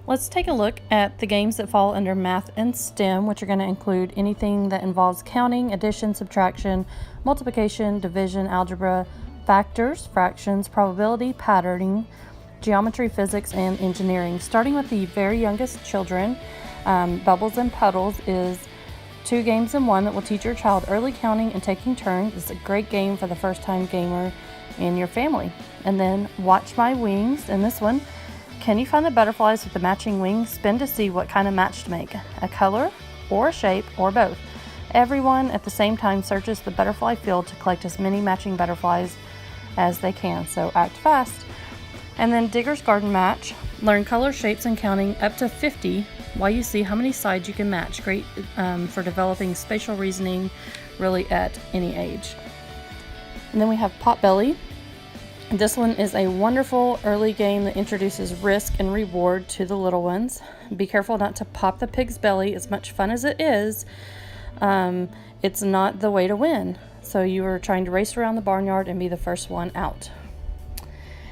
Let's take a look at the games that fall under math and STEM, which are going to include anything that involves counting, addition, subtraction, multiplication, division, algebra, factors, fractions, probability, patterning, geometry, physics, and engineering. Starting with the very youngest children, Bubbles and Puddles is 2 games in 1 that will teach your child early counting and taking turns. It's a great game for the first-time gamer in your family. And then Watch My Wings. In this one, can you find the butterflies with the matching wings? Spin to see what kind of match to make, a color or a shape or both. Everyone at the same time searches the butterfly field to collect as many matching butterflies as they can, so act fast. And then Digger's Garden Match. Learn color, shapes, and counting up to 50 while you see how many sides you can match. Great for developing spatial reasoning really at any age. And then we have Potbelly. This one is a wonderful early game that introduces risk and reward to the little ones. Be careful not to pop the pig's belly. As much fun as it is, it's not the way to win. So you are trying to race around the barnyard and be the first one out.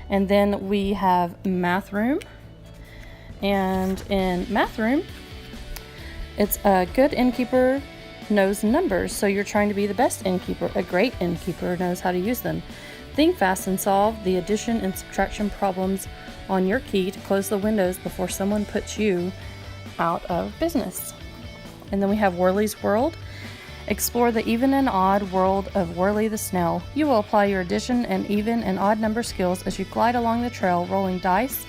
And then we have Math Room. And in Math Room, it's a good innkeeper knows numbers, so you're trying to be the best innkeeper. A great innkeeper knows how to use them. Think fast and solve the addition and subtraction problems on your key to close the windows before someone puts you out of business. And then we have Whirly's World. Explore the even and odd world of Whirly the Snail. You will apply your addition and even and odd number skills as you glide along the trail, rolling dice,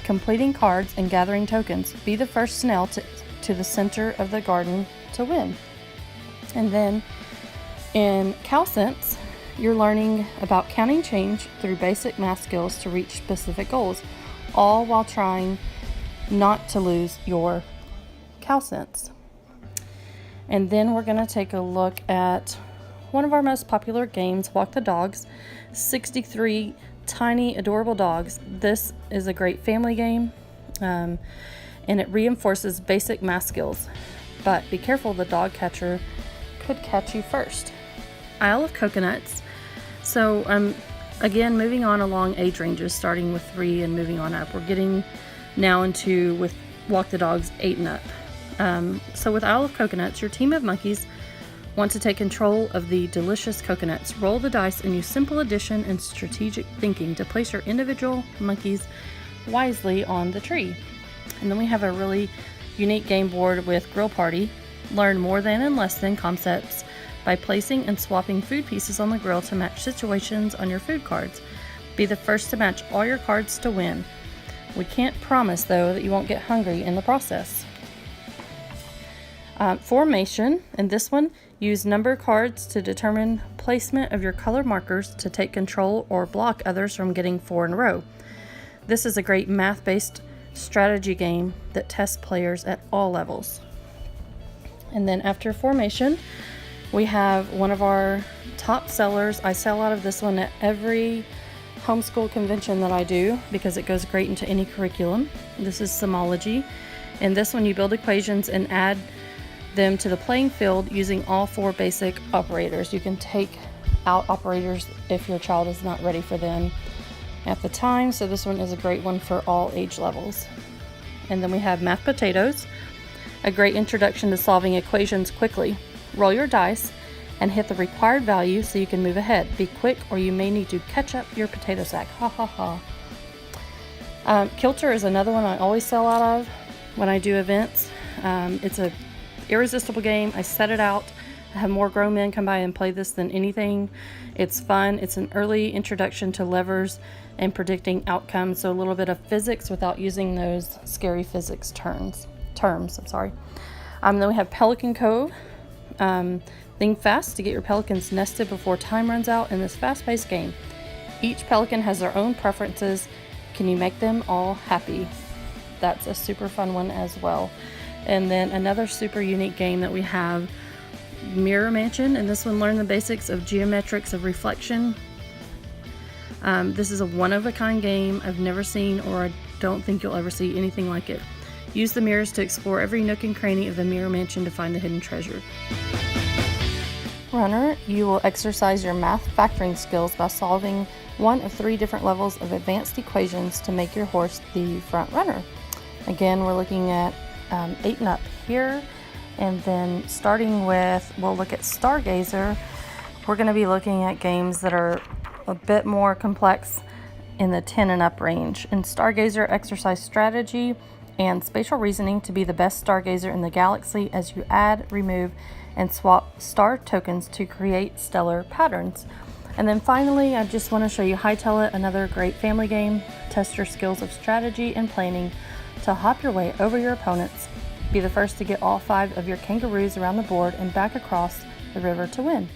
completing cards, and gathering tokens. Be the first snail to the center of the garden to win. And then in CalSense, you're learning about counting change through basic math skills to reach specific goals, all while trying not to lose your CalSense. And then we're going to take a look at one of our most popular games, Walk the Dogs. 63 tiny, adorable dogs. This is a great family game, and it reinforces basic math skills. But be careful, the dog catcher could catch you first. Isle of Coconuts. So again, moving on along age ranges, starting with 3 and moving on up. We're getting now into, with Walk the Dogs, 8 and up. So with Isle of Coconuts, your team of monkeys want to take control of the delicious coconuts. Roll the dice and use simple addition and strategic thinking to place your individual monkeys wisely on the tree. And then we have a really unique game board with Grill Party. Learn more than and less than concepts by placing and swapping food pieces on the grill to match situations on your food cards. Be the first to match all your cards to win. We can't promise, though, that you won't get hungry in the process. Formation, and this one, use number cards to determine placement of your color markers to take control or block others from getting 4 in a row. This is a great math-based strategy game that tests players at all levels. And then after Formation, we have one of our top sellers. I sell out of this one at every homeschool convention that I do because it goes great into any curriculum. This is Sumology. In this one, you build equations and add them to the playing field using all 4 basic operators. You can take out operators if your child is not ready for them at the time, so this one is a great one for all age levels. And then we have Math Potatoes, a great introduction to solving equations quickly. Roll your dice and hit the required value so you can move ahead. Be quick or you may need to catch up your potato sack. Ha ha ha. Kilter is another one I always sell out of when I do events. It's a irresistible game. I set it out. I have more grown men come by and play this than anything. It's fun. It's an early introduction to levers and predicting outcomes, so a little bit of physics without using those scary physics terms. Then we have Pelican Cove. Think fast to get your pelicans nested before time runs out in this fast-paced game. Each pelican has their own preferences. Can you make them all happy? That's a super fun one as well. And then another super unique game that we have, Mirror Mansion, and this one, learn the basics of geometrics of reflection. This is a one-of-a-kind game I've never seen, or I don't think you'll ever see anything like it. Use the mirrors to explore every nook and cranny of the Mirror Mansion to find the hidden treasure. Runner, you will exercise your math factoring skills by solving one of 3 different levels of advanced equations to make your horse the front runner. Again, we're looking at 8 and up here. And then starting with, we'll look at Stargazer. We're going to be looking at games that are a bit more complex in the 10 and up range. In Stargazer, exercise strategy and spatial reasoning to be the best stargazer in the galaxy as you add, remove, and swap star tokens to create stellar patterns. And then finally, I just want to show you Hightail It, another great family game. Test your skills of strategy and planning to hop your way over your opponents. Be the first to get all 5 of your kangaroos around the board and back across the river to win.